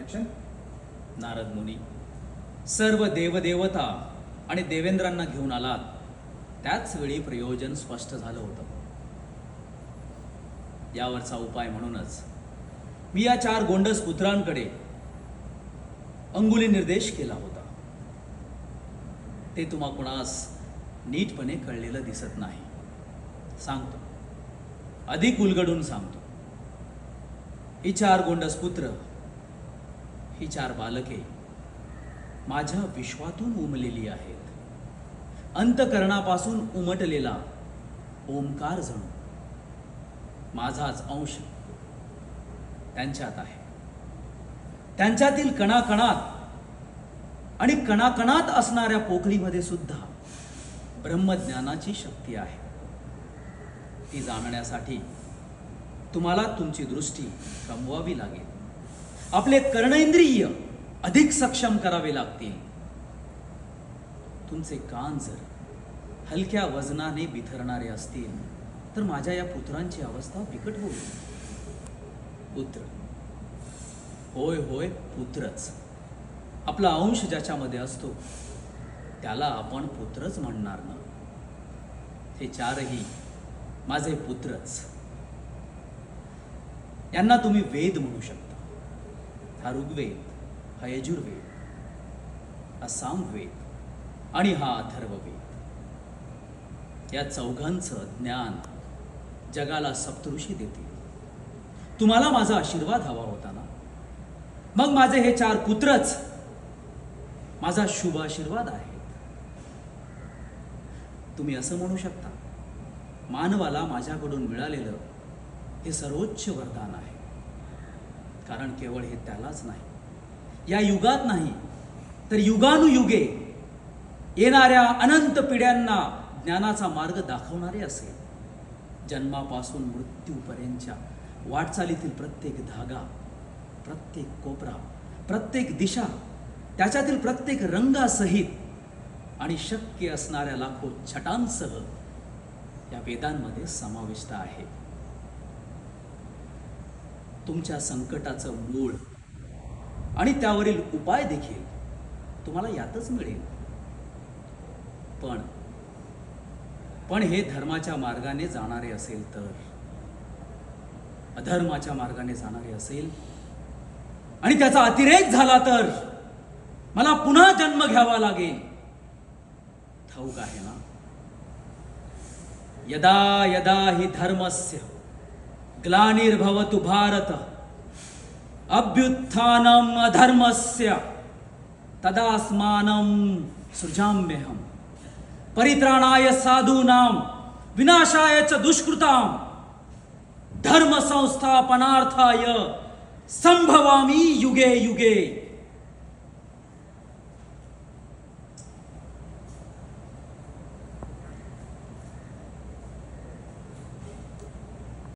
Action. Narad मुनी, सर्व देवदेवता आणि देवेंद्रांना घेऊन आलात त्याच वेळी प्रयोजन स्पष्ट झालं होतं. यावरचा उपाय म्हणूनच मी या 4 गोंडस पुत्रांकडे अंगुली निर्देश केला होता. ते तुम्हा कुणास नीटपणे कळलेलं दिसत नाही. सांगतो, अधिक उलगडून सांगतो. ही 4 गोंडस पुत्र, ही 4 बालके माझ्या विश्वातून उमलेली आहेत. अंतकरणापासून उमटलेला ओंकार जणू माझाच अंश त्यांच्यात आहे. त्यांच्यातील कणाकणात आणि कणाकणात असणाऱ्या पोकळीमध्ये सुद्धा ब्रह्मज्ञानाची शक्ती आहे. ती जाणण्यासाठी तुम्हाला तुमची दृष्टी कमवावी लागेल. आपले कर्णेंद्रिय अधिक सक्षम करावे लागतील. तुमचे कान जर हलक्या वजनाने बिथरणारे असतील तर माझ्या या पुत्रांची अवस्था बिकट होईल. पुत्र, होय होय पुत्रच. आपला अंश ज्याच्यामध्ये असतो त्याला आपण पुत्रच म्हणणार ना. हे 4ही माझे पुत्रच. यांना तुम्ही वेद म्हणू शकता. हा ऋग्वेद, हा यजुर्वेद, हा सामवेद आणि हा अथर्ववेद. या 4घांचं ज्ञान जगाला सप्तऋषी देतील. तुम्हाला माझा आशीर्वाद हवा होता ना, मग माझे हे 4 पुत्रच माझा शुभ आशीर्वाद आहे. तुम्ही असं म्हणू शकता, मानवाला माझ्याकडून मिळालेलं हे सर्वोच्च वरदान आहे. कारण केवळ हे त्यालाच नाही, या युगात नाही तर युगानुयुगे येणाऱ्या अनंत पिढ्यांना ज्ञानाचा मार्ग दाखवणारे असेल. जन्मापासून मृत्यूपर्यंतच्या वाटचालीतील प्रत्येक धागा, प्रत्येक कोपरा, प्रत्येक दिशा, त्याच्यातील प्रत्येक रंगासहित आणि शक्य असणाऱ्या लाखो छटांसह या वेदांमध्ये समाविष्ट आहे. तुमच्या संकटाचं मूळ आणि त्यावरील उपाय देखील तुम्हाला यातच मिळेल. पण हे धर्माच्या मार्गाने जाणारे असेल तर, अधर्माच्या मार्गाने जाणारे असेल आणि त्याचा अतिरेक झाला तर मला पुन्हा जन्म घ्यावा लागेल. ठाऊक आहे ना, यदा यदा हि धर्मस्य ग्लानिर्भवतु भारत अभ्युत्थानम अधर्मस्य तदास्मानं सृजाम्यहम् परित्राणाय साधूनां विनाशाय च दुष्कृतां धर्म संस्थापनार्थाय संभवामि युगे युगे.